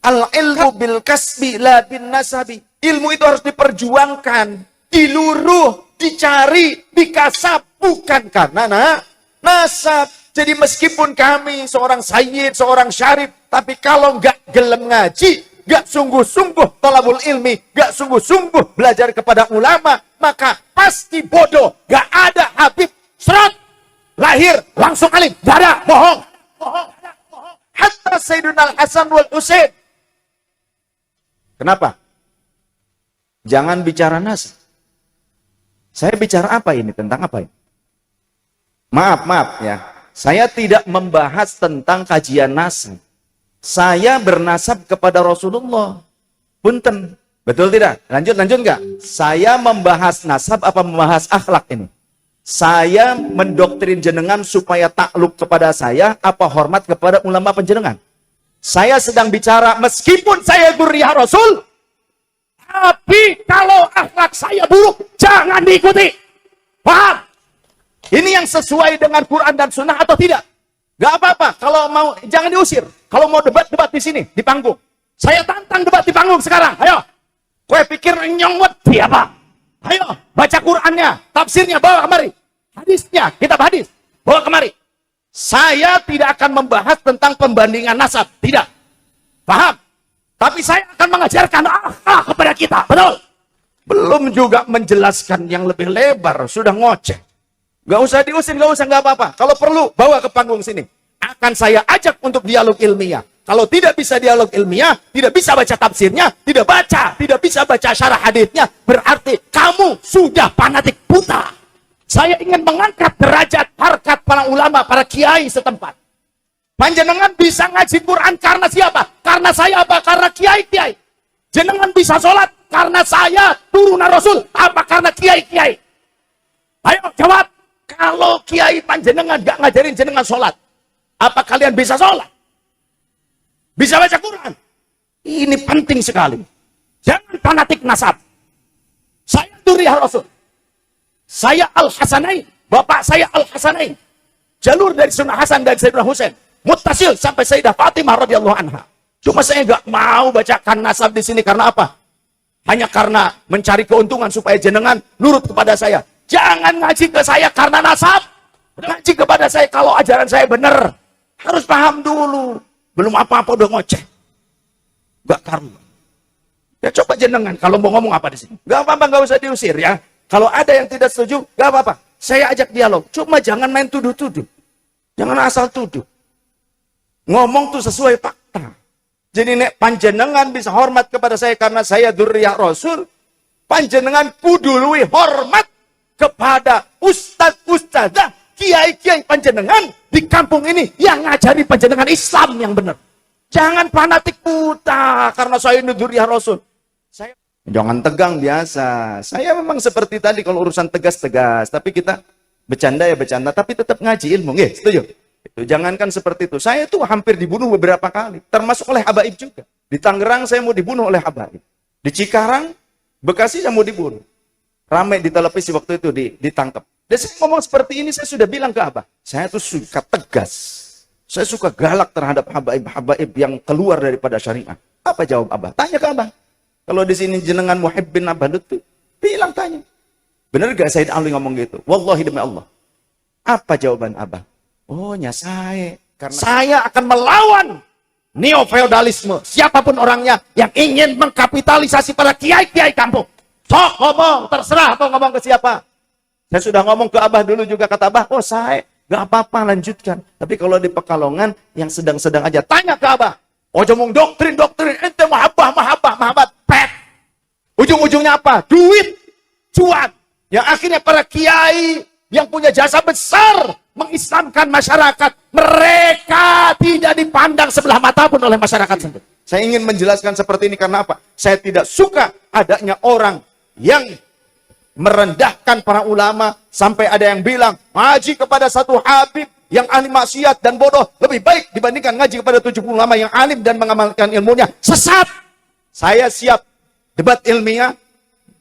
Al-ilmu bil kasbi la bin nasabi. Ilmu itu harus diperjuangkan, diluruh, dicari, dikasab, bukan karena nasab. Jadi meskipun kami seorang sayyid, seorang syarif, tapi kalau nggak gelem ngaji, nggak sungguh-sungguh talabul ilmi, nggak sungguh-sungguh belajar kepada ulama, maka pasti bodoh. Nggak ada Habib serot lahir langsung alim, nggak ada, bohong. Hatta Sayyidina Al-Hasan wal Husain. Kenapa? Jangan bicara nasab. Saya bicara apa ini? Tentang apa ini? Maaf ya. Saya tidak membahas tentang kajian nasab. Saya bernasab kepada Rasulullah. Punten. Betul tidak? Lanjut nggak? Saya membahas nasab apa membahas akhlak ini? Saya mendoktrin jenengan supaya takluk kepada saya apa hormat kepada ulama penjenengan? Saya sedang bicara meskipun saya dzurriyyah Rasul, tapi kalau akhlak saya buruk, jangan diikuti. Paham? Ini yang sesuai dengan Quran dan Sunnah atau tidak? Gak apa-apa. Kalau mau, jangan diusir. Kalau mau debat di sini, di panggung. Saya tantang debat di panggung sekarang. Ayo. Kue pikir nyongwet siapa? Ayo, baca Qurannya, tafsirnya, bawa kemari. Hadisnya, kitab hadis, bawa kemari. Saya tidak akan membahas tentang pembandingan nasab. Tidak. Paham? Tapi saya akan mengajarkan akhlak kepada kita. Betul? Belum juga menjelaskan yang lebih lebar. Sudah ngoceh. Gak usah diusir, gak apa-apa. Kalau perlu, bawa ke panggung sini. Akan saya ajak untuk dialog ilmiah. Kalau tidak bisa dialog ilmiah, tidak bisa baca tafsirnya, tidak bisa baca syarah hadisnya, berarti kamu sudah fanatik buta. Saya ingin mengangkat derajat harkat para ulama, para kiai setempat. Panjenengan bisa ngaji Quran karena siapa? Karena saya apa? Karena kiai-kiai. Jenengan bisa sholat karena saya turunan Rasul. Apa? Karena kiai-kiai. Ayo jawab. Kalau kiai panjenengan gak ngajarin jenengan sholat, apa kalian bisa sholat? Bisa baca Quran? Ini penting sekali. Jangan fanatik nasab. Saya dzurriyyah Rasul. Saya Al-Hasanain. Bapak saya Al-Hasanain. Jalur dari Sunnah Hasan dan Sayyidina Husain. Muttasil sampai Sayyidah Fatimah radhiyallahu anha. Cuma saya nggak mau bacakan nasab di sini karena apa? Hanya karena mencari keuntungan supaya jenengan nurut kepada saya. Jangan ngaji ke saya karena nasab. Ngaji kepada saya kalau ajaran saya benar. Harus paham dulu. Belum apa-apa udah ngoceh. Gak karuan. Ya coba jenengan kalau mau ngomong apa di sini. Gak apa-apa, gak usah diusir ya. Kalau ada yang tidak setuju, gak apa-apa. Saya ajak dialog. Cuma jangan main tuduh-tuduh. Jangan asal tuduh. Ngomong tuh sesuai fakta. Jadi nek panjenengan bisa hormat kepada saya karena saya dzurriyyah Rasul, panjenengan kudu luwih hormat kepada ustadz-ustadzah, kiai-kiai panjenengan di kampung ini yang ngajari panjenengan Islam yang benar. Jangan fanatik buta karena saya ini dzurriyyah Rasul. Jangan tegang biasa. Saya memang seperti tadi kalau urusan tegas-tegas, tapi kita bercanda ya bercanda, tapi tetap ngaji ilmu. Nggih, setuju? Itu jangankan seperti itu. Saya tuh hampir dibunuh beberapa kali, termasuk oleh habaib juga. Di Tangerang saya mau dibunuh oleh habaib. Di Cikarang, Bekasi saya mau dibunuh. Ramai di televisi waktu itu ditangkap. Dan saya ngomong seperti ini, saya sudah bilang ke Abah, saya tuh suka tegas. Saya suka galak terhadap habaib-habaib yang keluar daripada syariah. Apa jawab Abah? Tanya ke Abah. Kalau di sini jenengan muhibbin Abah Lutfi, bilang tanya. Benar gak Said Ali ngomong gitu? Wallahi demi Allah. Apa jawaban Abah? Oh, nyasai. Karena saya akan melawan neo-feodalisme. Siapapun orangnya yang ingin mengkapitalisasi para kiai-kiai kampung. Sok ngomong, terserah mau ngomong ke siapa. Saya sudah ngomong ke Abah dulu juga, kata Abah, oh saya gak apa-apa lanjutkan. Tapi kalau di Pekalongan yang sedang-sedang aja, tanya ke Abah. Oh, ngomong doktrin, ente mahabbah, pet. Ujung-ujungnya apa? Duit, cuan. Yang akhirnya para kiai yang punya jasa besar mengislamkan masyarakat, mereka tidak dipandang sebelah mata pun oleh masyarakat sendiri. Saya ingin menjelaskan seperti ini karena apa? Saya tidak suka adanya orang yang merendahkan para ulama sampai ada yang bilang ngaji kepada satu habib yang ahli maksiat dan bodoh lebih baik dibandingkan ngaji kepada 70 ulama yang alim dan mengamalkan ilmunya. Sesat. Saya siap debat ilmiah,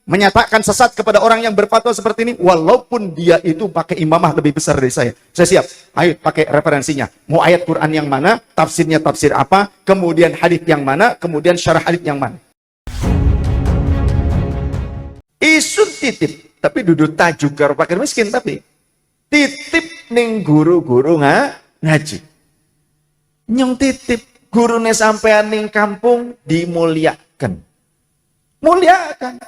menyatakan sesat kepada orang yang berfatwa seperti ini, walaupun dia itu pakai imamah lebih besar dari saya siap. Ayo pakai referensinya. Mau ayat Quran yang mana, tafsirnya tafsir apa, kemudian hadits yang mana, kemudian syarah hadits yang mana. Isun titip, tapi duduk tajuk karo fakir miskin, tapi titip ning guru-guru ngaji. Nyong titip gurune sampean ning kampung dimuliakan. Muliakan.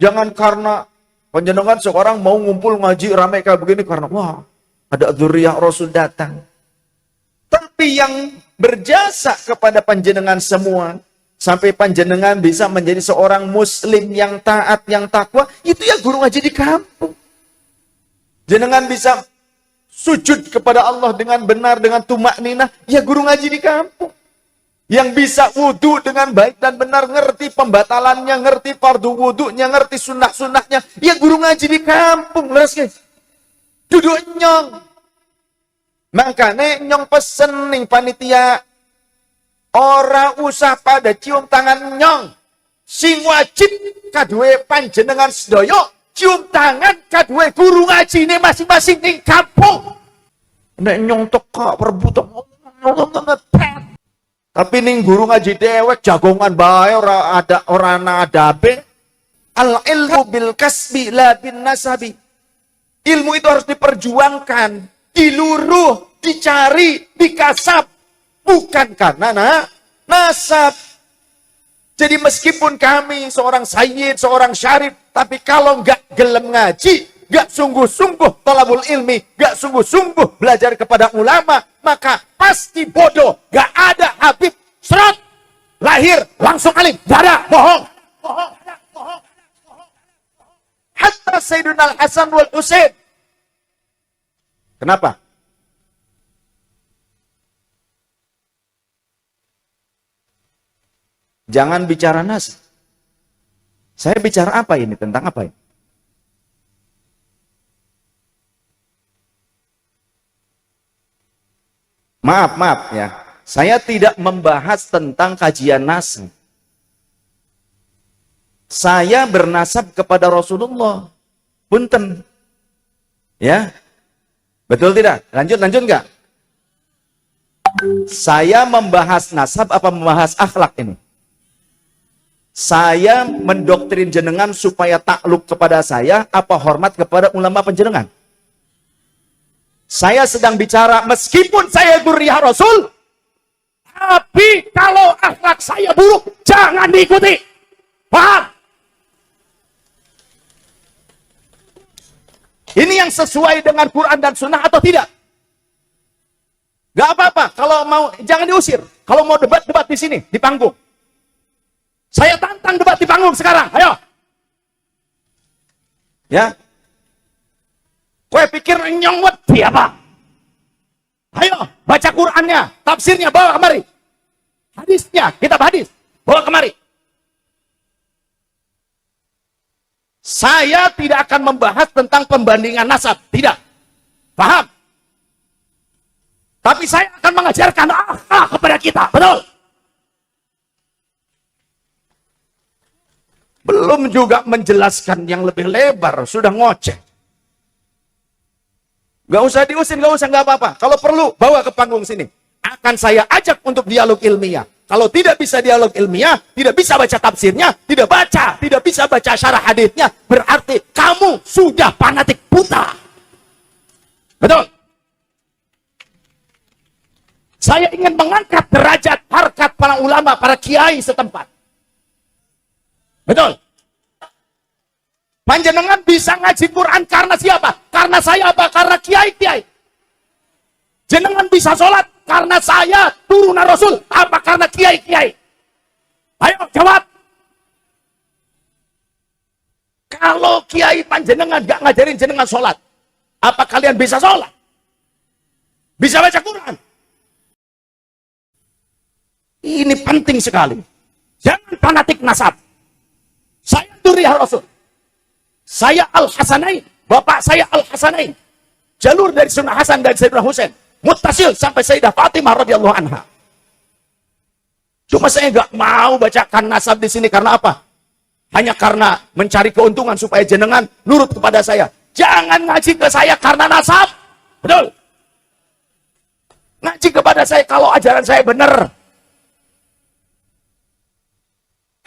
Jangan karena panjenengan seorang mau ngumpul ngaji ramai kayak begini karena wah ada dzurriyyah Rasul datang. Tapi yang berjasa kepada panjenengan semua sampai panjenengan bisa menjadi seorang muslim yang taat, yang takwa, itu ya guru ngaji di kampung. Jenengan bisa sujud kepada Allah dengan benar, dengan tumak ninah, ya guru ngaji di kampung. Yang bisa wudhu dengan baik dan benar, ngerti pembatalannya, ngerti fardu wudhunya, ngerti sunnah-sunnahnya, ya guru ngaji di kampung. Leres guys, duduk nyong. Makanya nyong pesen nih panitia, ora usah pada cium tangan nyong. Sing wajib kadue panjenengan sedoyo, cium tangan kadue guru ngaji ini masing-masing ning kampung. Nek nyong teka perebutan, tapi ning guru ngaji dewek jagongan bae ora ana adabe. Al ilmu bil kasbi la bin nasabi. Ilmu itu harus diperjuangkan, diluruh, dicari, dikasab, bukan karena nasab. Jadi meskipun kami seorang sayyid, seorang syarif, tapi kalau nggak gelem ngaji, nggak sungguh-sungguh talabul ilmi, nggak sungguh-sungguh belajar kepada ulama, maka pasti bodoh. Nggak ada Habib serot lahir langsung alim, nggak ada, bohong. Hatta Sayyidina Al-Hasan wal Husain. Kenapa? Jangan bicara nas. Saya bicara apa ini? Tentang apa ini? Maaf ya. Saya tidak membahas tentang kajian nas. Saya bernasab kepada Rasulullah. Punten. Ya. Betul tidak? Lanjut enggak? Saya membahas nasab apa membahas akhlak ini? Saya mendoktrin jenengan supaya takluk kepada saya apa hormat kepada ulama penjenengan? Saya sedang bicara meskipun saya dzurriyyah Rasul, tapi kalau akhlak saya buruk, jangan diikuti. Paham? Ini yang sesuai dengan Quran dan Sunnah atau tidak? Gak apa-apa. Kalau mau, jangan diusir. Kalau mau debat di sini, di panggung. Saya tantang debat di panggung sekarang. Ayo. Ya. Kowe pikir nyong wedi apa? Ayo, baca Qur'annya, tafsirnya bawa kemari. Hadisnya, kitab hadis, bawa kemari. Saya tidak akan membahas tentang pembandingan nasab, tidak. Paham? Tapi saya akan mengajarkan akhlak kepada kita, betul? Belum juga menjelaskan yang lebih lebar, sudah ngoceh. Gak usah diusir, gak apa-apa. Kalau perlu, bawa ke panggung sini. Akan saya ajak untuk dialog ilmiah. Kalau tidak bisa dialog ilmiah, tidak bisa baca tafsirnya, tidak bisa baca syarah haditsnya, berarti kamu sudah fanatik buta. Betul? Saya ingin mengangkat derajat harkat para ulama, para kiai setempat. Betul? Panjenengan bisa ngaji Quran karena siapa? Karena saya apa? Karena kiai-kiai. Jenengan bisa sholat karena saya turunan Rasul. Apa? Karena kiai-kiai. Ayo jawab. Kalau kiai panjenengan gak ngajarin jenengan sholat, apa kalian bisa sholat? Bisa baca Quran? Ini penting sekali. Jangan fanatik nasab. Saya dzurriyyah Rasul. Saya Al-Hasanain, bapak saya Al-Hasanain. Jalur dari Sunnah Hasan dan Sayyidina Husain, muttasil sampai Sayyidah Fatimah radhiyallahu anha. Cuma saya nggak mau bacakan nasab di sini karena apa? hanya karena mencari keuntungan supaya jenengan nurut kepada saya. Jangan ngaji ke saya karena nasab. Betul. Ngaji kepada saya kalau ajaran saya benar.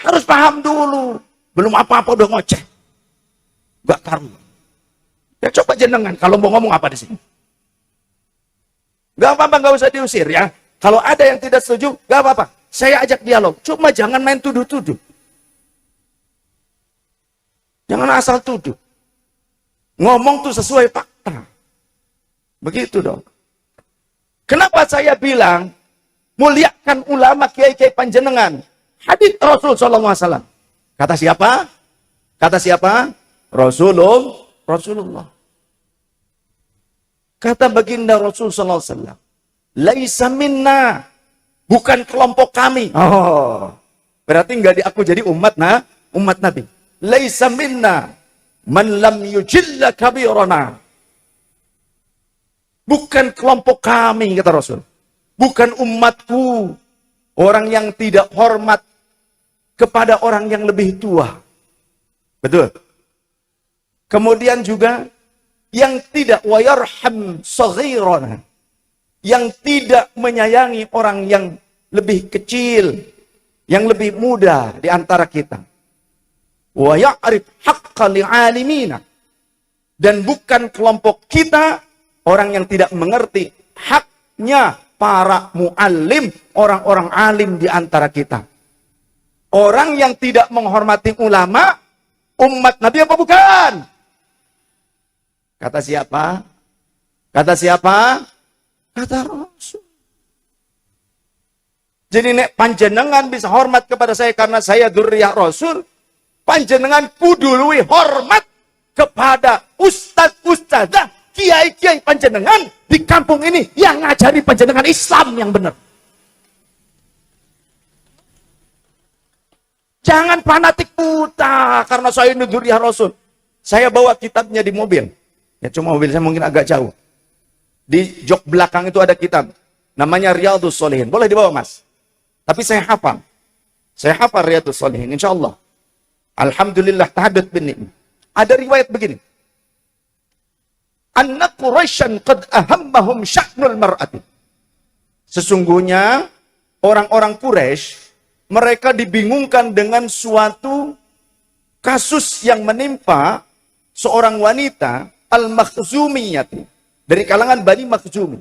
Harus paham dulu. Belum apa-apa udah ngoceh. Gak karu. Ya coba jenengan kalau mau ngomong apa di sini. Gak apa-apa, gak usah diusir ya. Kalau ada yang tidak setuju, gak apa-apa. Saya ajak dialog. Cuma jangan main tuduh-tuduh. Jangan asal tuduh. Ngomong tuh sesuai fakta. Begitu dong. Kenapa saya bilang muliakan ulama kiai-kiai panjenengan? Hadits Rasul SAW. Kata siapa? Kata siapa? Rasulullah. Kata baginda Rasul SAW. Laisa minna. Bukan kelompok kami. Oh, berarti nggak diaku jadi umat Nabi. Laisa minna. Man lam yujilla kabirana. Bukan kelompok kami, kata Rasul. Bukan umatku. Orang yang tidak hormat kepada orang yang lebih tua. Betul. Kemudian juga yang tidak wayarham saghirana. Yang tidak menyayangi orang yang lebih kecil, yang lebih muda di antara kita. Wa ya'rif haqqa li'alimina. Dan bukan kelompok kita orang yang tidak mengerti haknya para muallim, orang-orang alim di antara kita. Orang yang tidak menghormati ulama, umat Nabi apa bukan? Kata siapa? Kata siapa? Kata Rasul. Jadi nek panjenengan bisa hormat kepada saya karena saya dzurriyyah Rasul, panjenengan kudu luwih hormat kepada ustaz-ustazah, kiai-kiai panjenengan di kampung ini yang ngajari panjenengan Islam yang benar. Jangan fanatik buta karena saya ini dzurriyyah Rasul. Saya bawa kitabnya di mobil. Ya cuma mobil saya mungkin agak jauh. Di jok belakang itu ada kitab. Namanya Riyadhus Shalihin. Boleh dibawa mas. Tapi saya hafal. Saya hafal Riyadhus Shalihin. Insya Allah. Alhamdulillah tahadud bin ni'mah. Ada riwayat begini. Anna Quraisyan qad ahammahum sya'nul mar'ati. Sesungguhnya orang-orang Quraisy mereka dibingungkan dengan suatu kasus yang menimpa seorang wanita al-Makhzumiyah dari kalangan Bani Makhzumi.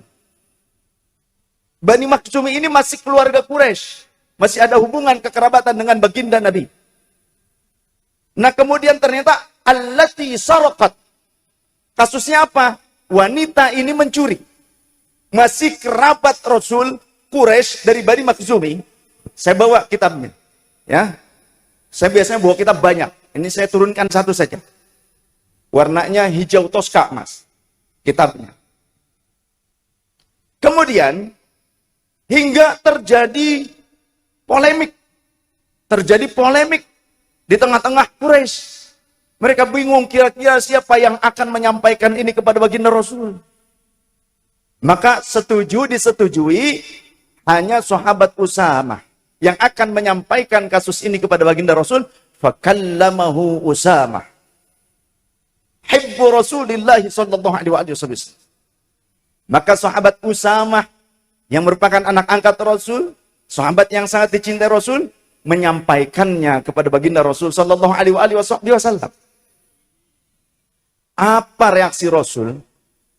Bani Makhzumi ini masih keluarga Quraisy, masih ada hubungan kekerabatan dengan baginda Nabi. Nah kemudian ternyata allati saraqat. Kasusnya apa? Wanita ini mencuri. Masih kerabat Rasul Quraisy dari Bani Makhzumi. Saya bawa kitabnya. Ya. Saya biasanya bawa kitab banyak. Ini saya turunkan satu saja. Warnanya hijau toska, mas. Kitabnya. Kemudian, hingga terjadi polemik. Terjadi polemik di tengah-tengah Quraisy. Mereka bingung kira-kira siapa yang akan menyampaikan ini kepada baginda Rasul. Maka disetujui hanya sahabat Usamah yang akan menyampaikan kasus ini kepada baginda Rasul. Fakallamahu Usamah. Hibbu Rasulillah sallallahu alaihi wasallam. Maka sahabat Usamah yang merupakan anak angkat Rasul, sahabat yang sangat dicintai Rasul, menyampaikannya kepada baginda Rasul sallallahu alaihi wasallam. Apa reaksi Rasul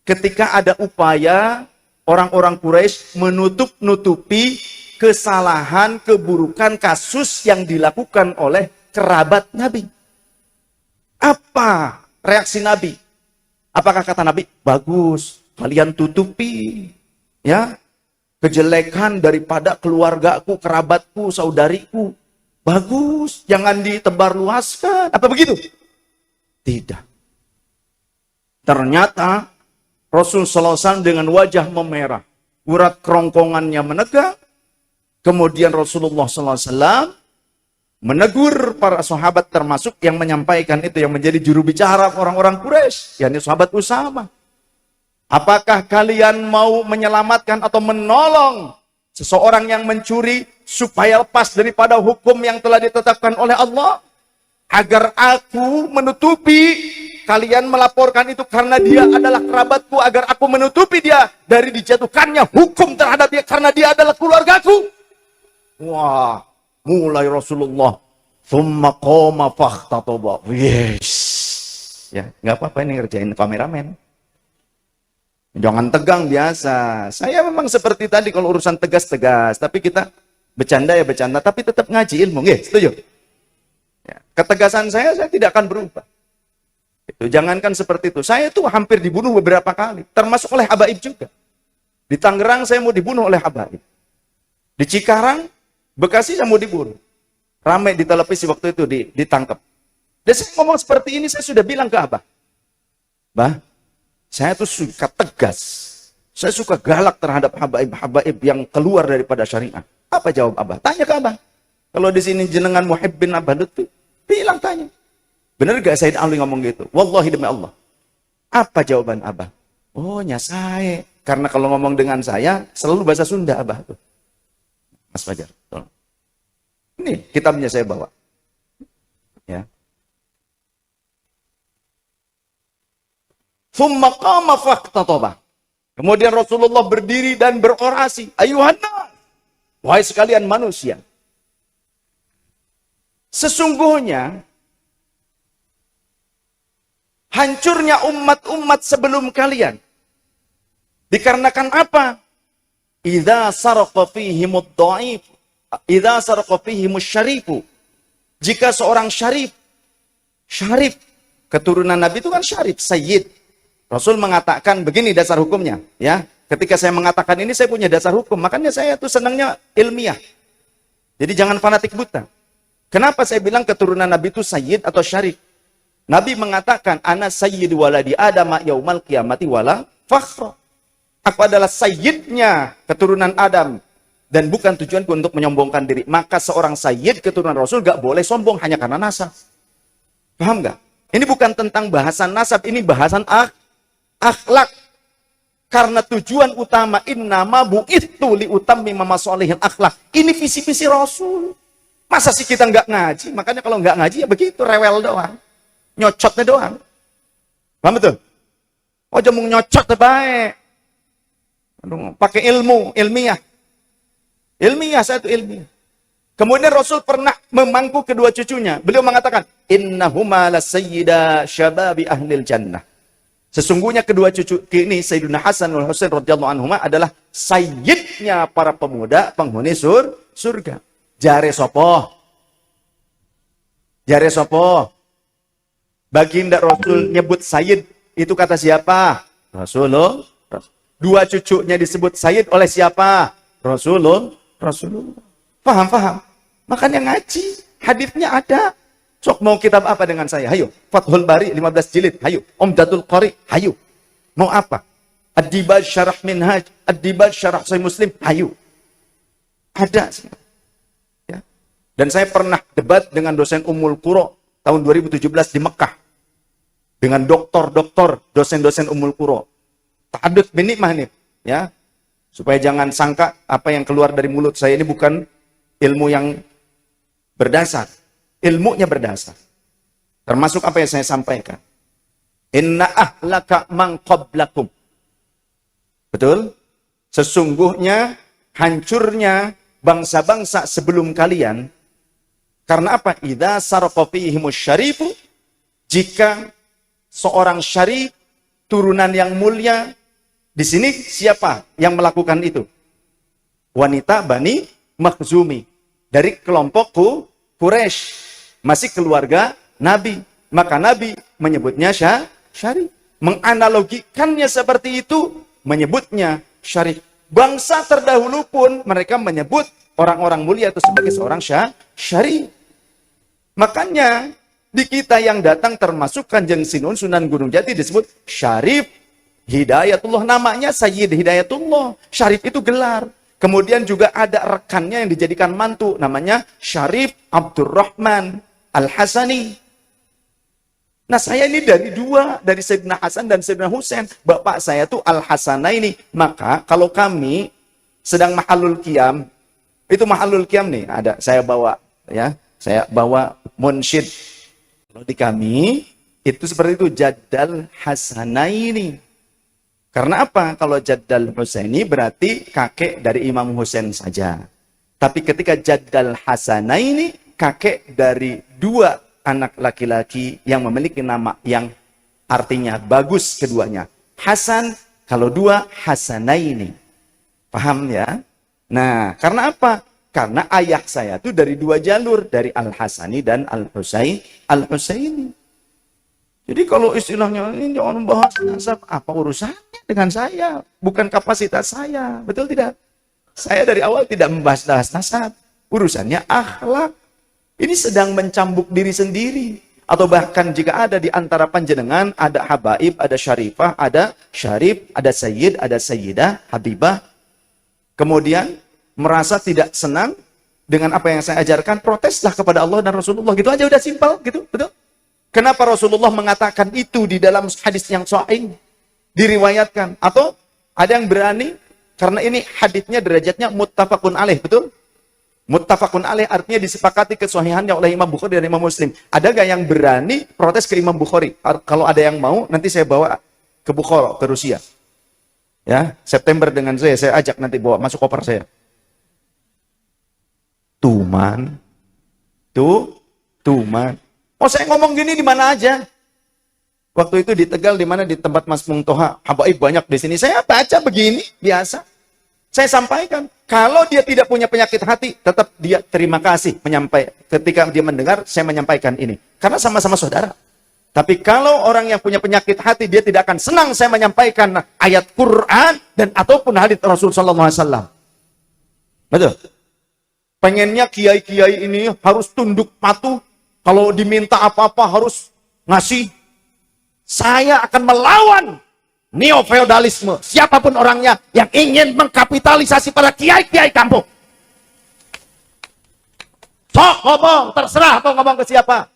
ketika ada upaya orang-orang Quraisy menutup-nutupi kesalahan, keburukan, kasus yang dilakukan oleh kerabat Nabi? Apa reaksi Nabi? Apakah kata Nabi, bagus, kalian tutupi ya kejelekan daripada keluargaku, kerabatku, saudariku. Bagus, jangan ditebarluaskan. Apa begitu? Tidak. Ternyata Rasul SAW dengan wajah memerah, urat kerongkongannya menegak. Kemudian Rasulullah SAW menegur para sahabat termasuk yang menyampaikan itu, yang menjadi juru bicara orang-orang Quraisy, yakni sahabat Usamah. Apakah kalian mau menyelamatkan atau menolong seseorang yang mencuri supaya lepas daripada hukum yang telah ditetapkan oleh Allah? Agar aku menutupi, kalian melaporkan itu karena dia adalah kerabatku, agar aku menutupi dia dari dijatuhkannya hukum terhadap dia karena dia adalah keluargaku. Wah, mulai Rasulullah thumma qama fakhtatoba. Yes. Ya, nggak apa-apa ini ngerjain kameramen. Jangan tegang biasa. Saya memang seperti tadi kalau urusan tegas-tegas, tapi kita bercanda ya bercanda, tapi tetap ngaji ilmu. Nggih, setuju? Ya, ketegasan saya tidak akan berubah. Itu jangankan seperti itu. Saya tuh hampir dibunuh beberapa kali, termasuk oleh habaib juga. Di Tangerang saya mau dibunuh oleh habaib. Di Cikarang, Bekasi saya mau dibunuh. Ramai di televisi waktu itu ditangkap. Dan saya ngomong seperti ini, saya sudah bilang ke Abah. Bah, saya tuh suka tegas. Saya suka galak terhadap habaib-habaib yang keluar daripada syariat. Apa jawab Abah? Tanya ke Abah. Kalau di sini jenengan Muhibbin Abah Lutfi, bilang tanya. Benar gak Said Ali ngomong gitu? Wallahi demi Allah. Apa jawaban Abah? Oh, nyasai. Karena kalau ngomong dengan saya, selalu bahasa Sunda Abah tuh. Mas Fajar. Tolong. Ini kitabnya saya bawa. Ya. Thumma qama faqtataba. Kemudian Rasulullah berdiri dan berorasi. Ayuhanna. Wahai sekalian manusia. Sesungguhnya hancurnya umat-umat sebelum kalian dikarenakan apa? Idza saraqa fihimud dhaif, idza saraqa fihimus syarifu. Jika seorang syarif keturunan Nabi itu kan syarif, sayyid. Rasul mengatakan begini dasar hukumnya, ya. Ketika saya mengatakan ini saya punya dasar hukum, makanya saya tuh senangnya ilmiah. Jadi jangan fanatik buta. Kenapa saya bilang keturunan Nabi itu sayyid atau syarif? Nabi mengatakan, ana sayyidu waladi Adam yaumal qiyamati wala fakhra. Aku adalah sayyidnya keturunan Adam. Dan bukan tujuanku untuk menyombongkan diri. Maka seorang sayyid keturunan Rasul gak boleh sombong hanya karena nasab. Paham gak? Ini bukan tentang bahasan nasab, ini bahasan akhlak. Karena tujuan utama innama bu'ithu liutammima masalihil akhlak. Ini visi-visi Rasul. Masa sih kita nggak ngaji? Makanya kalau nggak ngaji ya begitu, rewel doang. Nyocotnya doang. Paham betul? Oh, jangan nyocot baik. Pakai ilmu, ilmiah. Ilmiah, saya itu ilmiah. Kemudian Rasul pernah memangku kedua cucunya. Beliau mengatakan, innahuma lasayyida syababi ahlil jannah. Sesungguhnya kedua cucu ini, Sayyidina Hasan wal Husain radhiyallahu anhuma adalah sayyidnya para pemuda penghuni surga. Jare sopo. Jare sopo. Baginda Rasul nyebut sayyid, itu kata siapa? Rasulullah. Dua cucunya disebut sayyid oleh siapa? Rasulullah. Paham. Makanya ngaji. Hadisnya ada. Sok mau kitab apa dengan saya? Hayo. Fathul Bari 15 jilid. Hayo. Umdatul Qari. Hayo. Mau apa? Ad-Dibaj Syarah Minhaj. Ad-Dibaj Syarah Sahih Muslim. Hayo. Ada. Ya. Dan saya pernah debat dengan dosen Ummul Qura tahun 2017 di Mekah. Dengan doktor-doktor, dosen-dosen Ummul Qura. Ta'adud bin nikmah nih. Ya. Supaya jangan sangka apa yang keluar dari mulut saya ini bukan ilmu yang berdasar. Ilmunya berdasar. Termasuk apa yang saya sampaikan. Inna ahlaka man qablakum. Betul? Sesungguhnya hancurnya bangsa-bangsa sebelum kalian. Karena apa? Idza saraqa fihimus syarifu. Jika seorang syarif, turunan yang mulia, di sini siapa yang melakukan itu? Wanita Bani Makhzumi. Dari kelompok Quraisy. Masih keluarga Nabi. Maka Nabi menyebutnya syarif. Menganalogikannya seperti itu, menyebutnya syarif. Bangsa terdahulu pun mereka menyebut orang-orang mulia itu sebagai seorang syarif. Makanya di kita yang datang termasuk Kanjeng Sinun Sunan Gunung Jati disebut Syarif Hidayatullah. Namanya Sayyid Hidayatullah. Syarif itu gelar. Kemudian juga ada rekannya yang dijadikan mantu. Namanya Syarif Abdurrahman Al-Hasani. Nah, saya ini dari dua. Dari Sayyidina Hasan dan Sayyidina Husain. Bapak saya tuh Al-Hasana ini. Maka kalau kami sedang mahalul qiyam. Itu mahalul qiyam nih. Ada. Saya bawa. Ya. Saya bawa munsyid Kalau di kami, itu seperti itu, Jaddal Hasanaini. Karena apa? Kalau Jaddal Husaini berarti kakek dari Imam Husain saja. Tapi ketika Jaddal Hasanaini, kakek dari dua anak laki-laki yang memiliki nama yang artinya bagus keduanya. Hasan, kalau dua, Hasanaini. Paham ya? Nah, karena apa? Karena ayah saya itu dari dua jalur, dari Al-Hasani dan Al-Husaini. Jadi kalau istilahnya ini jangan membahas nasab, apa urusannya dengan saya? Bukan kapasitas saya, betul tidak? Saya dari awal tidak membahas nasab. Urusannya akhlak. Ini sedang mencambuk diri sendiri. Atau bahkan jika ada di antara panjenengan, ada habaib, ada syarifah, ada syarif, ada sayyid, ada sayyidah, habibah. Kemudian merasa tidak senang dengan apa yang saya ajarkan, proteslah kepada Allah dan Rasulullah. Gitu aja, udah simpel gitu, betul? Kenapa Rasulullah mengatakan itu di dalam hadis yang sahih diriwayatkan? Atau ada yang berani, karena ini hadisnya derajatnya muttafaqun alaih, betul? Muttafaqun alaih artinya disepakati kesahihannya oleh Imam Bukhari dan Imam Muslim. Ada gak yang berani protes ke Imam Bukhari? Kalau ada yang mau, nanti saya bawa ke Bukhara, ke Rusia. Ya, September dengan saya ajak nanti bawa masuk koper saya. Tuman. Oh, saya ngomong gini di mana aja. Waktu itu di Tegal, di mana di tempat Mas Mungtoha, habaib banyak di sini. Saya baca begini, biasa. Saya sampaikan, kalau dia tidak punya penyakit hati, tetap dia terima kasih ketika dia mendengar saya menyampaikan ini. Karena sama-sama saudara. Tapi kalau orang yang punya penyakit hati, dia tidak akan senang saya menyampaikan ayat Quran dan ataupun hadits Rasul sallallahu alaihi wasallam. Betul? Pengennya kiai-kiai ini harus tunduk patuh. Kalau diminta apa-apa harus ngasih. Saya akan melawan neo-feodalisme. Siapapun orangnya yang ingin mengkapitalisasi para kiai-kiai kampung. Sok ngomong, terserah mau ngomong ke siapa.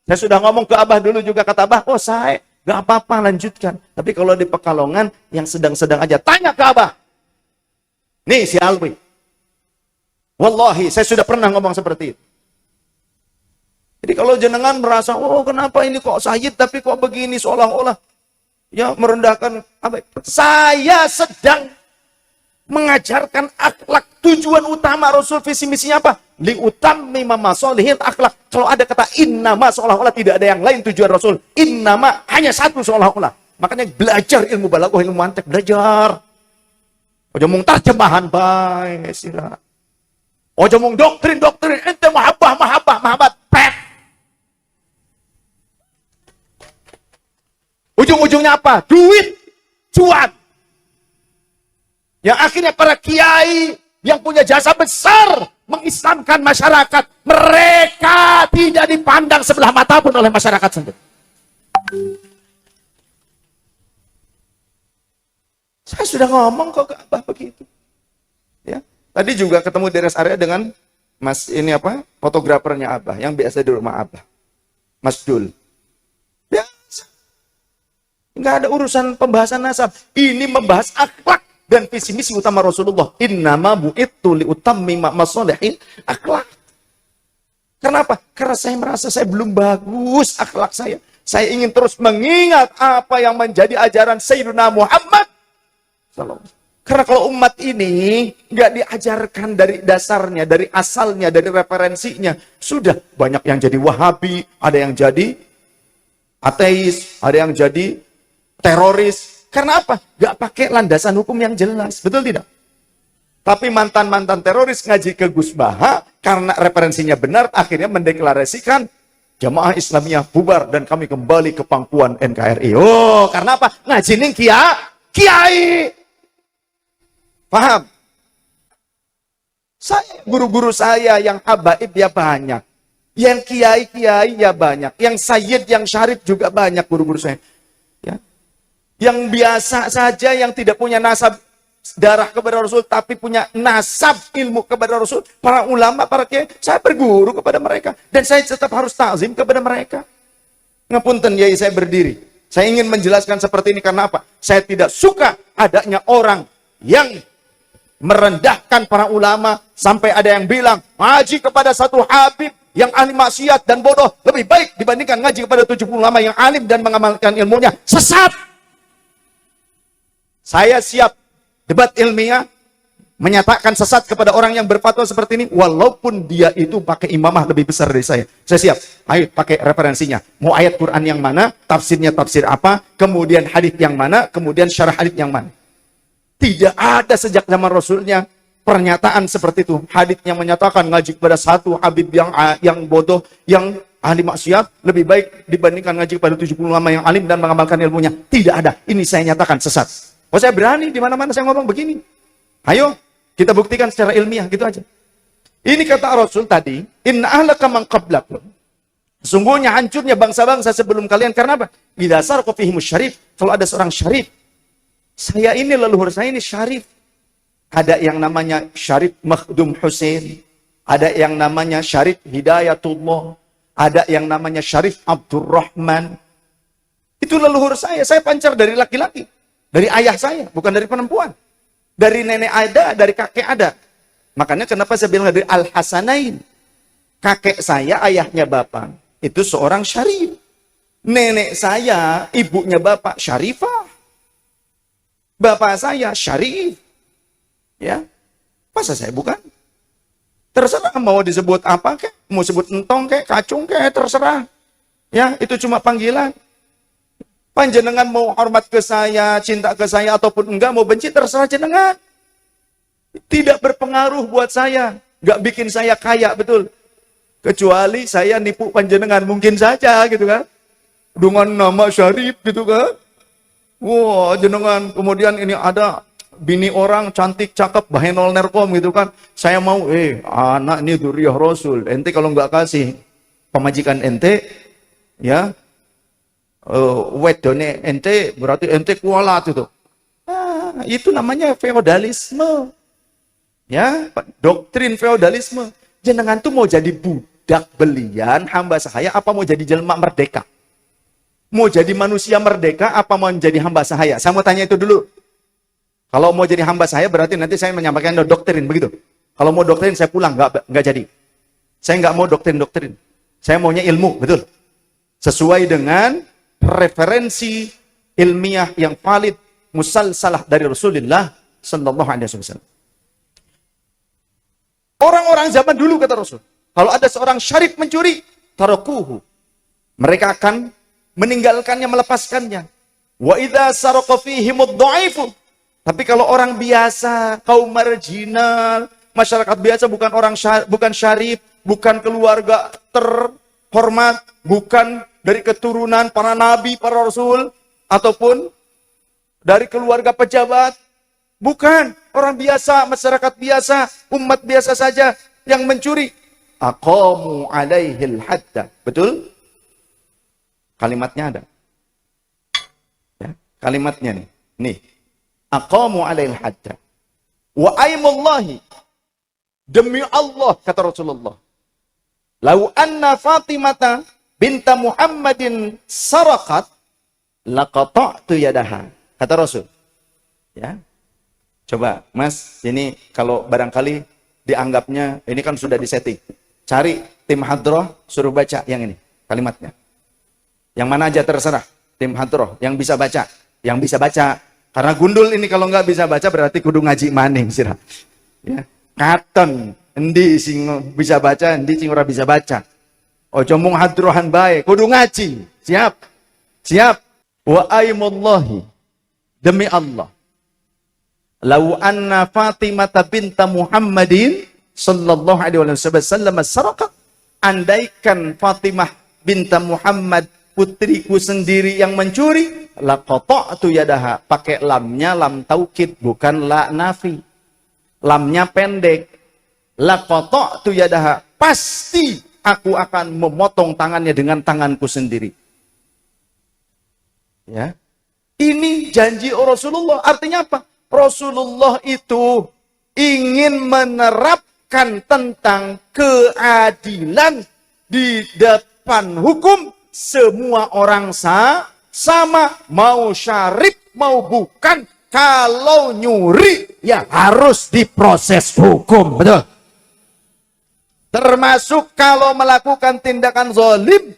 Saya sudah ngomong ke Abah dulu juga, kata Abah, oh saya gak apa-apa lanjutkan. Tapi kalau di Pekalongan yang sedang-sedang aja, tanya ke Abah. Nih si Alwi. Wallahi, saya sudah pernah ngomong seperti itu. Jadi kalau jenengan merasa, oh kenapa ini kok sayyid tapi kok begini seolah-olah ya merendahkan apa? Saya sedang mengajarkan akhlak. Tujuan utama Rasul visi misinya apa? Liutammima masalihin akhlak. Kalau ada kata innama seolah-olah tidak ada yang lain tujuan Rasul. Innama hanya satu seolah-olah. Makanya belajar ilmu balaghah, ilmu mantik, belajar. Ojo mung terjemahan bae sira. Ojo mung doktrin ente mahabbah pet. Ujung-ujungnya apa? Duit, cuan. Yang akhirnya para kiai yang punya jasa besar mengislamkan masyarakat, mereka tidak dipandang sebelah mata pun oleh masyarakat sendiri. Saya sudah ngomong kok ke Abah begitu. Ya. Tadi juga ketemu di rest area dengan Mas ini apa? Fotografernya Abah yang biasa di rumah Abah. Mas Dul. Biasa. Enggak ada urusan pembahasan nasab. Ini membahas akhlak dan visi misi utama Rasulullah. Innama bu'ittu liutammima masalihin akhlak. Kenapa? Karena saya merasa saya belum bagus akhlak saya. Saya ingin terus mengingat apa yang menjadi ajaran Sayyidina Muhammad. Karena kalau umat ini nggak diajarkan dari dasarnya, dari asalnya, dari referensinya, sudah banyak yang jadi Wahabi, ada yang jadi ateis, ada yang jadi teroris. Karena apa? Nggak pakai landasan hukum yang jelas, betul tidak? Tapi mantan-mantan teroris ngaji ke Gus Baha karena referensinya benar, akhirnya mendeklarasikan Jamaah Islamiyah bubar dan kami kembali ke pangkuan NKRI. Oh, karena apa? Ngaji ning kiai. Paham? Saya, guru-guru saya yang habaib ya banyak. Yang kiai-kiai ya banyak. Yang sayyid, yang syarif juga banyak guru-guru saya. Ya. Yang biasa saja, yang tidak punya nasab darah kepada Rasul, tapi punya nasab ilmu kepada Rasul. Para ulama, para kiai, saya berguru kepada mereka. Dan saya tetap harus ta'zim kepada mereka. Ngapunten, yai saya berdiri. Saya ingin menjelaskan seperti ini karena apa? Saya tidak suka adanya orang yang merendahkan para ulama sampai ada yang bilang ngaji kepada satu habib yang ahli maksiat dan bodoh lebih baik dibandingkan ngaji kepada 70 ulama yang alim dan mengamalkan ilmunya. Sesat. Saya siap debat ilmiah menyatakan sesat kepada orang yang berfatwa seperti ini, walaupun dia itu pakai imamah lebih besar dari saya. Saya siap. Ayo pakai referensinya. Mau ayat Quran yang mana, tafsirnya tafsir apa, kemudian hadis yang mana, kemudian syarah hadis yang mana. Tidak ada sejak zaman Rasulnya pernyataan seperti itu. Hadis yang menyatakan ngaji kepada satu habib yang bodoh, yang ahli maksiat lebih baik dibandingkan ngaji kepada 70 ulama yang alim dan mengamalkan ilmunya. Tidak ada. Ini saya nyatakan sesat. Oh, saya berani di mana-mana saya ngomong begini. Ayo kita buktikan secara ilmiah, gitu aja. Ini kata Rasul tadi, inna ahlaka man qablakum. Sungguhnya hancurnya bangsa-bangsa sebelum kalian. Karena apa? Idza sarqa fihimus syarif. Kalau ada seorang syarif, saya ini leluhur saya ini syarif. Ada yang namanya Syarif Makhdum Hussein, ada yang namanya Syarif Hidayatullah, ada yang namanya Syarif Abdurrahman. Itu leluhur saya pancar dari laki-laki. Dari ayah saya, bukan dari perempuan. Dari nenek ada, dari kakek ada. Makanya kenapa saya bilang dari Al-Hasanain. Kakek saya, ayahnya bapak, itu seorang syarif. Nenek saya, ibunya bapak, syarifah. Bapak saya, syarif. Ya, masa saya bukan? Terserah mau disebut apa kek, mau sebut entong kek, kacung kek, terserah. Ya, itu cuma panggilan. Panjenengan mau hormat ke saya, cinta ke saya, ataupun enggak, mau benci, terserah jenengan. Tidak berpengaruh buat saya. Enggak bikin saya kaya, betul. Kecuali saya nipu panjenengan, mungkin saja, gitu kan. Dengan nama syarif, gitu kan. Wah, jenengan, kemudian ini ada bini orang, cantik, cakep, bahenol nerkom, gitu kan. Saya mau, anak ini duriyah Rasul. Ente kalau enggak kasih pemajikan ente, ya, wedone ente berarti ente kualat itu. Itu namanya feodalisme. Ya, doktrin feodalisme. Jenengan tuh mau jadi budak belian, hamba sahaya, apa mau jadi jelma merdeka? Mau jadi manusia merdeka, apa mau jadi hamba sahaya? Saya mau tanya itu dulu. Kalau mau jadi hamba sahaya, berarti nanti saya menyampaikan doktrin, begitu. Kalau mau doktrin, saya pulang, nggak jadi. Saya nggak mau doktrin. Saya maunya ilmu, betul. Sesuai dengan referensi ilmiah yang valid musalsalah dari Rasulullah sallallahu alaihi wasallam. Orang-orang zaman dulu kata Rasul, kalau ada seorang syarif mencuri, tarakuhu. Mereka akan meninggalkannya, melepaskannya. Wa idza saraqa fihimud dha'ifu. Tapi kalau orang biasa, kaum marginal, masyarakat biasa, bukan syarif, bukan keluarga terhormat, bukan dari keturunan para nabi, para rasul, ataupun dari keluarga pejabat. Bukan. Orang biasa, masyarakat biasa, umat biasa saja yang mencuri. Aqamu alaihil hadda. Betul? Kalimatnya ada. Ya, kalimatnya nih. Nih. Aqamu alaihil hadda. Wa aimullahi. Demi Allah, kata Rasulullah. Lau anna Fatimata binta Muhammadin sarakat laqata'tu yadaha. Kata Rasul. Ya. Coba, Mas, ini kalau barangkali dianggapnya ini kan sudah disetting. Cari tim hadroh, suruh baca yang ini, kalimatnya. Yang mana aja terserah, tim hadroh yang bisa baca, Karena gundul ini kalau nggak bisa baca berarti kudu ngaji maning sirah. Ya. Katon, endi sing bisa baca, endi sing ora bisa baca. Ojo mung hadrohan bae, kudu ngaji. Siap. Siap. Wa aimullahi. Demi Allah. Lau anna Fatimah binta Muhammadin sallallahu alaihi wasallam sarakat. Andaikan Fatimah binta Muhammad, putriku sendiri yang mencuri, laqata'tu yadaha. Pakai lamnya lam taukid, bukan la nafi. Lamnya pendek. Laqata'tu yadaha. Pasti aku akan memotong tangannya dengan tanganku sendiri. Ya. Ini janji Rasulullah. Artinya apa? Rasulullah itu ingin menerapkan tentang keadilan di depan hukum. Semua orang sama, mau syarif, mau bukan. Kalau nyuri, ya harus diproses hukum. Betul? Termasuk kalau melakukan tindakan zalim,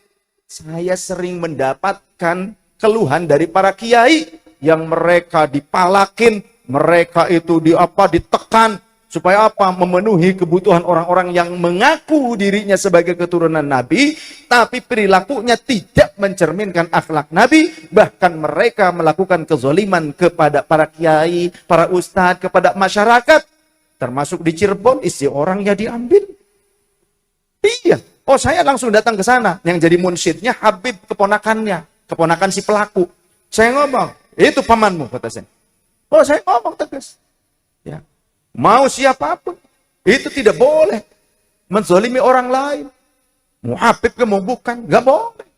saya sering mendapatkan keluhan dari para kiai yang mereka dipalakin, mereka itu ditekan supaya apa? Memenuhi kebutuhan orang-orang yang mengaku dirinya sebagai keturunan Nabi, tapi perilakunya tidak mencerminkan akhlak Nabi, bahkan mereka melakukan kezaliman kepada para kiai, para ustadz, kepada masyarakat. Termasuk di Cirebon, isi orangnya diambil. Iya. Oh, saya langsung datang ke sana. Yang jadi munsyidnya Habib, keponakan si pelaku. Saya ngomong, itu pamanmu, kata saya. Oh, saya ngomong tegas. Ya. Mau siapapun, itu tidak boleh menzalimi orang lain. Mau Habib ke mau bukan, nggak boleh.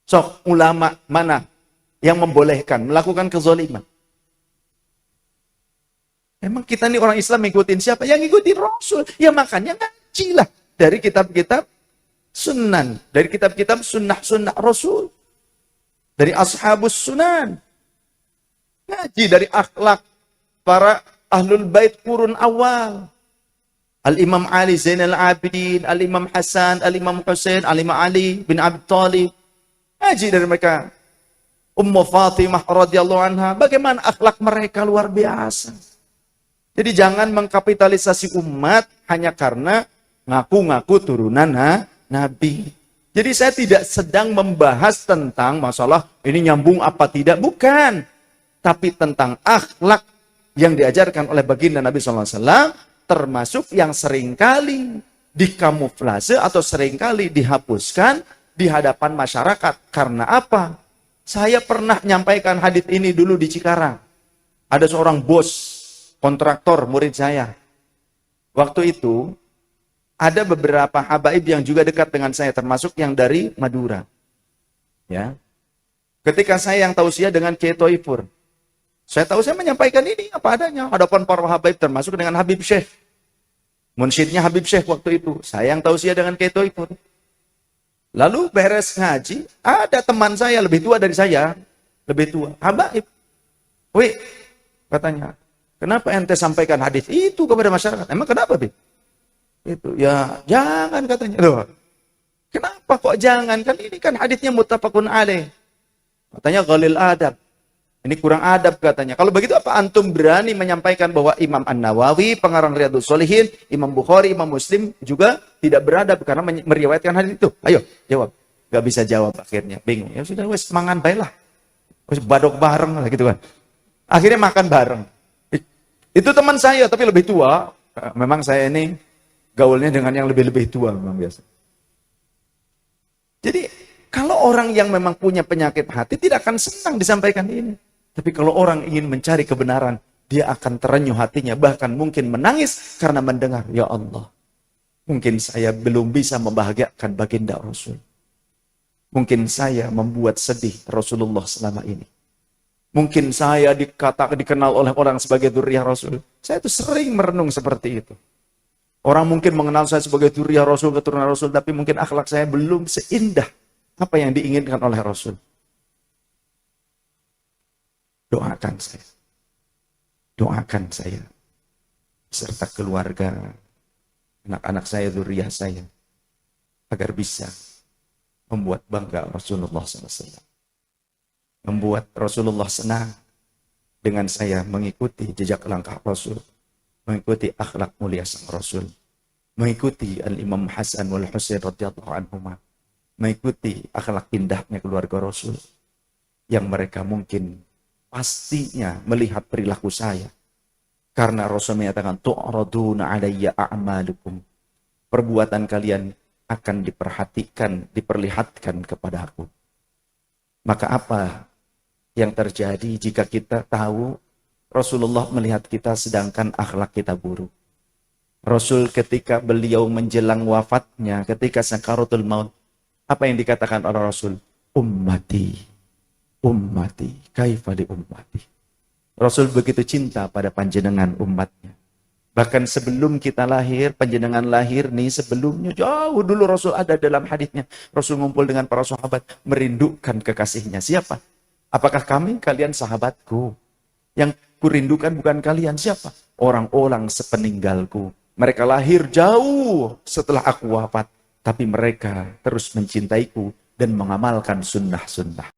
Sok ulama mana yang membolehkan melakukan kezaliman? Emang kita nih orang Islam ngikutin siapa? Yang ngikutin Rasul. Ya makanya ngajilah dari kitab-kitab sunan, dari kitab-kitab sunnah-sunnah Rasul, dari ashabus sunan. Ngaji dari akhlak para ahlul bait qurun awal. Al-Imam Ali Zainal Abidin, Al-Imam Hasan, Al-Imam Husain, Al-Imam Ali bin Abi Thalib. Ngaji dari mereka. Ummu Fatimah radhiyallahu anha, bagaimana akhlak mereka luar biasa. Jadi jangan mengkapitalisasi umat hanya karena ngaku-ngaku turunan Nabi. Jadi saya tidak sedang membahas tentang masalah ini nyambung apa tidak, bukan. Tapi tentang akhlak yang diajarkan oleh baginda Nabi SAW, termasuk yang seringkali dikamuflase atau seringkali dihapuskan di hadapan masyarakat. Karena apa? Saya pernah menyampaikan hadis ini dulu di Cikarang. Ada seorang bos kontraktor murid saya. Waktu itu ada beberapa habaib yang juga dekat dengan saya, termasuk yang dari Madura. Ya. Ketika saya yang tausiah dengan Kiai Toifur, saya menyampaikan ini apa adanya hadapan para habaib, termasuk dengan Habib Syekh. Munsyidnya Habib Syekh waktu itu. Saya yang tausiah dengan Kiai Toifur. Lalu beres ngaji, ada teman saya lebih tua dari saya, lebih tua, habaib. Wih, katanya, kenapa ente sampaikan hadis itu kepada masyarakat? Emang kenapa, Bib? Itu ya jangan katanya. Loh, kenapa kok jangan? Kan ini kan hadisnya muttafaqun alaih. Katanya ghalil adab. Ini kurang adab katanya. Kalau begitu apa antum berani menyampaikan bahwa Imam An-Nawawi, pengarang Riyadhus Shalihin, Imam Bukhari, Imam Muslim juga tidak beradab karena meriwayatkan hadis itu? Ayo, jawab. Gak bisa jawab akhirnya. Bingung. Ya sudah, wes mangan baiklah. Wes badok bareng lah gitu kan. Akhirnya makan bareng. Itu teman saya tapi lebih tua. Memang saya ini gaulnya dengan yang lebih-lebih tua memang biasa. Jadi kalau orang yang memang punya penyakit hati tidak akan senang disampaikan ini. Tapi kalau orang ingin mencari kebenaran, dia akan terenyuh hatinya, bahkan mungkin menangis karena mendengar, ya Allah, mungkin saya belum bisa membahagiakan baginda Rasul. Mungkin saya membuat sedih Rasulullah selama ini. Mungkin saya dikenal oleh orang sebagai dzurriyyah Rasul. Saya itu sering merenung seperti itu. Orang mungkin mengenal saya sebagai dzurriyyah Rasul, keturunan Rasul, tapi mungkin akhlak saya belum seindah apa yang diinginkan oleh Rasul. Doakan saya. Doakan saya. Serta keluarga, anak-anak saya, dzurriyyah saya. Agar bisa membuat bangga Rasulullah SAW. Membuat Rasulullah senang dengan saya mengikuti jejak langkah Rasul. Mengikuti akhlak mulia sang Rasul. Mengikuti Al-Imam Hasan wal Husain radhiyallahu anhuma. Mengikuti akhlak indahnya keluarga Rasul. Yang mereka mungkin pastinya melihat perilaku saya. Karena Rasul menyatakan, tu'raduna alayya a'malukum. Perbuatan kalian akan diperhatikan, diperlihatkan kepada aku. Maka apa yang terjadi jika kita tahu Rasulullah melihat kita sedangkan akhlak kita buruk? Rasul ketika beliau menjelang wafatnya, ketika sakaratul maut, apa yang dikatakan oleh Rasul? Ummati. Ummati, kaifa li ummati. Rasul begitu cinta pada panjenengan umatnya. Bahkan sebelum kita lahir, panjenengan lahir nih sebelumnya, jauh dulu Rasul ada dalam hadisnya. Rasul ngumpul dengan para sahabat, merindukan kekasihnya. Siapa? Apakah kalian sahabatku? Yang kurindukan bukan kalian, siapa? Orang-orang sepeninggalku. Mereka lahir jauh setelah aku wafat, tapi mereka terus mencintaiku dan mengamalkan sunnah-sunnah.